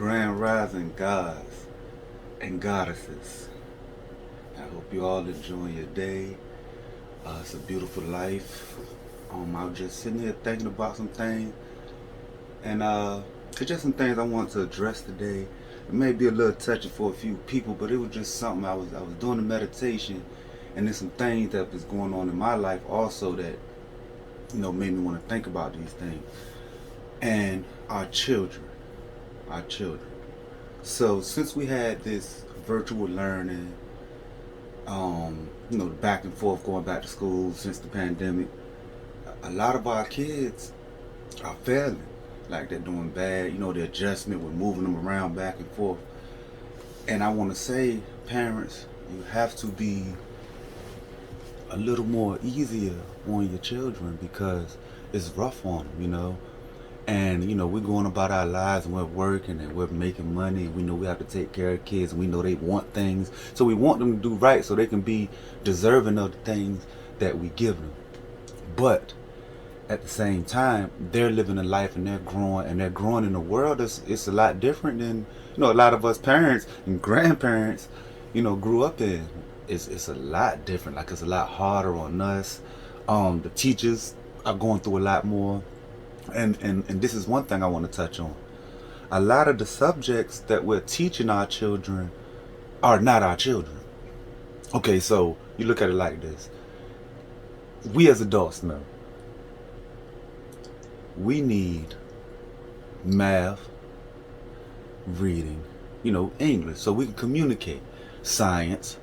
Grand Rising gods and goddesses. I hope you all enjoying your day. It's a beautiful life. I was just sitting here thinking about some things, and it's just some things I want to address today. It may be a little touchy for a few people, but it was just something I was doing a meditation, and there's some things that was going on in my life also that made me want to think about these things and our children. So since we had this virtual learning, the back and forth going back to school since the pandemic, a lot of our kids are failing. Like they're doing bad, the adjustment with moving them around back and forth. And I want to say, parents, you have to be a little more easier on your children because it's rough on them. And we're going about our lives and we're working and we're making money and we know we have to take care of kids and we know they want things. So we want them to do right so they can be deserving of the things that we give them. But at the same time, they're living a life and they're growing in a world it's a lot different than a lot of us parents and grandparents grew up in. It's a lot different. Like it's a lot harder on us. The teachers are going through a lot more. And this is one thing I want to touch on. A lot of the subjects that we're teaching our children are not our children. Okay, so you look at it like this. We as adults know we need math, reading, English, so we can communicate, science,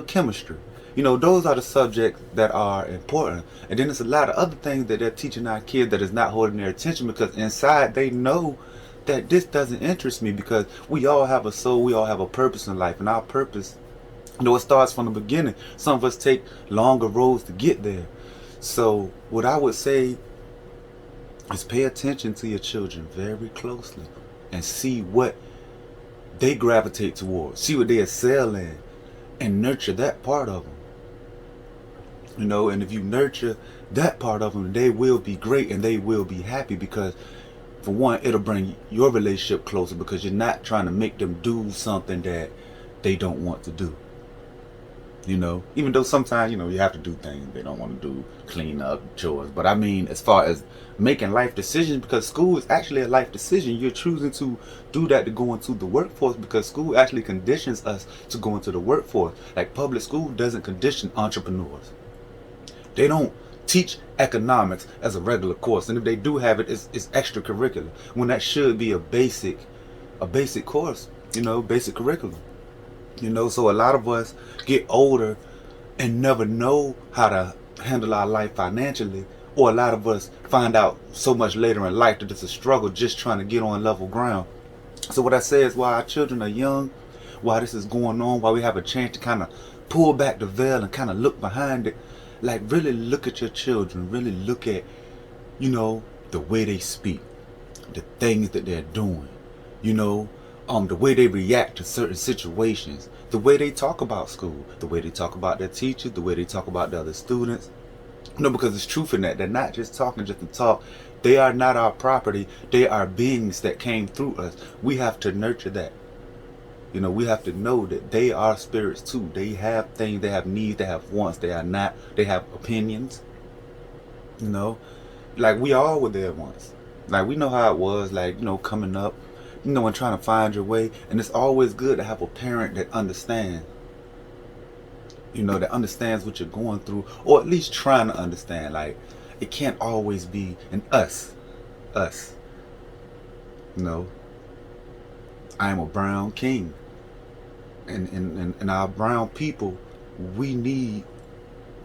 chemistry. Those are the subjects that are important. And then there's a lot of other things that they're teaching our kids that is not holding their attention because inside they know that this doesn't interest me because we all have a soul, we all have a purpose in life. And our purpose, it starts from the beginning. Some of us take longer roads to get there. So what I would say is pay attention to your children very closely and see what they gravitate towards. See what they excel in and nurture that part of them. And if you nurture that part of them, they will be great and they will be happy because, for one, it'll bring your relationship closer because you're not trying to make them do something that they don't want to do. Even though sometimes, you have to do things they don't want to do, clean up, chores. But I mean, as far as making life decisions, because school is actually a life decision. You're choosing to do that to go into the workforce because school actually conditions us to go into the workforce. Like public school doesn't condition entrepreneurs. They don't teach economics as a regular course. And if they do have it, it's extracurricular. When that should be a basic course, basic curriculum. So a lot of us get older and never know how to handle our life financially, or a lot of us find out so much later in life that it's a struggle just trying to get on level ground. So what I say is while our children are young, while this is going on, while we have a chance to kind of pull back the veil and kind of look behind it, like really look at your children, really look at, the way they speak, the things that they're doing, the way they react to certain situations, the way they talk about school, the way they talk about their teachers, the way they talk about the other students. Because it's truth in that. They're not just talking just to talk. They are not our property. They are beings that came through us. We have to nurture that. We have to know that they are spirits too. They have things, they have needs, they have wants, they have opinions. Like we all were there once. Like we know how it was, like, coming up, and trying to find your way. And it's always good to have a parent that understands. That understands what you're going through, or at least trying to understand. Like, it can't always be an us. I am a brown king. And our brown people, we need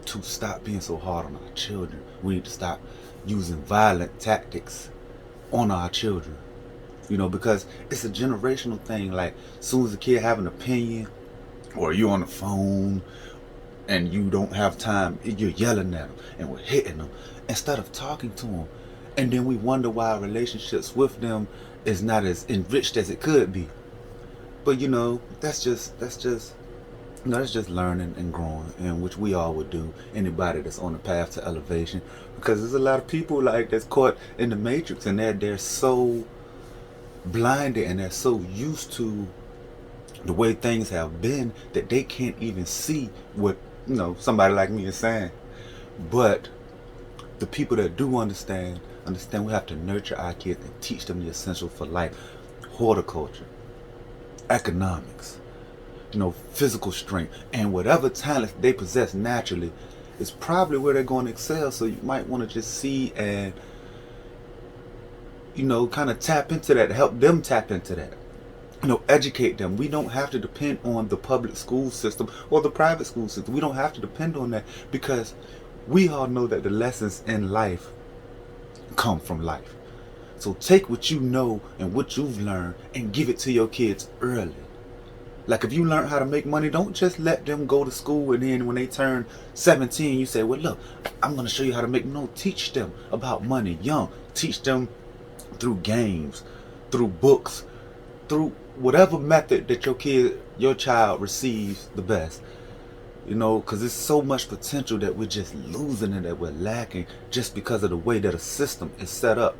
to stop being so hard on our children. We need to stop using violent tactics on our children. Because it's a generational thing. Like, as soon as a kid have an opinion, or you on the phone, and you don't have time, you're yelling at them, and we're hitting them, instead of talking to them. And then we wonder why our relationships with them is not as enriched as it could be. But that's just learning and growing, and which we all would do, anybody that's on the path to elevation. Because there's a lot of people like that's caught in the matrix, and they're so blinded and they're so used to the way things have been that they can't even see what, somebody like me is saying. But the people that do understand we have to nurture our kids and teach them the essential for life. Horticulture, economics, physical strength, and whatever talents they possess naturally is probably where they're going to excel. So you might want to just see and, kind of tap into that, help them tap into that. Educate them. We don't have to depend on the public school system or the private school system. We don't have to depend on that, because we all know that the lessons in life come from life. So take what you know and what you've learned and give it to your kids early. Like if you learn how to make money, don't just let them go to school and then when they turn 17, you say, well, look, I'm going to show you how to make money. No, teach them about money young. Teach them through games, through books, through whatever method that your child receives the best. Because there's so much potential that we're just losing and that we're lacking just because of the way that a system is set up.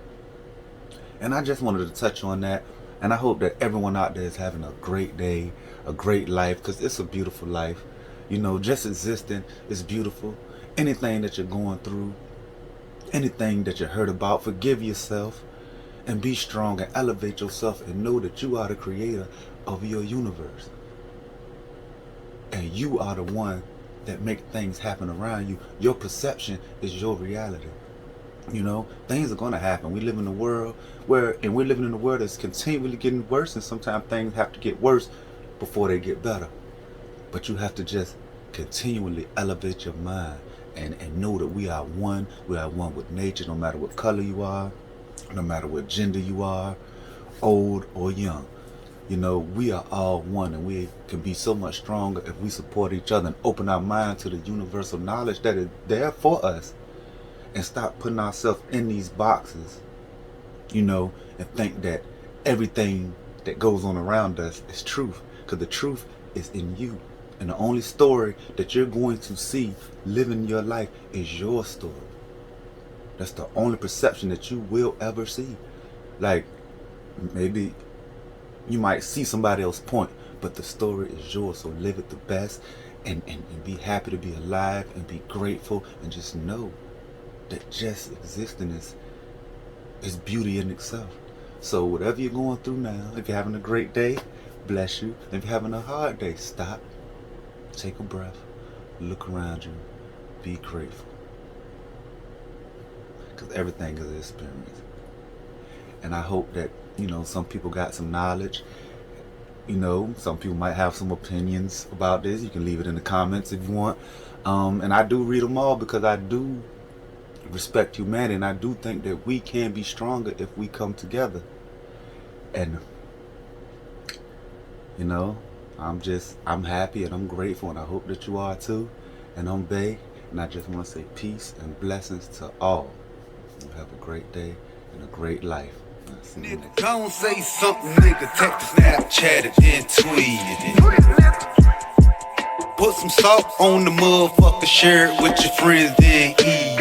And I just wanted to touch on that. And I hope that everyone out there is having a great day, a great life, because it's a beautiful life. Just existing is beautiful. Anything that you're going through, anything that you heard about, forgive yourself and be strong and elevate yourself and know that you are the creator of your universe. And you are the one that make things happen around you. Your perception is your reality. Things are going to happen. We live in a world we're living in a world that's continually getting worse, and sometimes things have to get worse before they get better. But you have to just continually elevate your mind and know that we are one. We are one with nature, no matter what color you are, no matter what gender you are, old or young. We are all one, and we can be so much stronger if we support each other and open our mind to the universal knowledge that is there for us, and stop putting ourselves in these boxes, and think that everything that goes on around us is truth, because the truth is in you. And the only story that you're going to see living your life is your story. That's the only perception that you will ever see. Like, maybe you might see somebody else's point, but the story is yours. So live it the best and be happy to be alive and be grateful, and just know that just existing is beauty in itself. So whatever you're going through now, if you're having a great day, bless you. If you're having a hard day, stop, take a breath, look around you, be grateful. Because everything is an experience. And I hope that, some people got some knowledge. Some people might have some opinions about this. You can leave it in the comments if you want. And I do read them all, because I do respect humanity, and I do think that we can be stronger if we come together. And I'm happy and I'm grateful, and I hope that you are too. And I'm Bay, and I just want to say peace and blessings to all. You have a great day and a great life. Nigga, don't say something, nigga. Text, Snapchat, and then tweet it. Put some salt on the motherfucker, share it with your friends, then eat.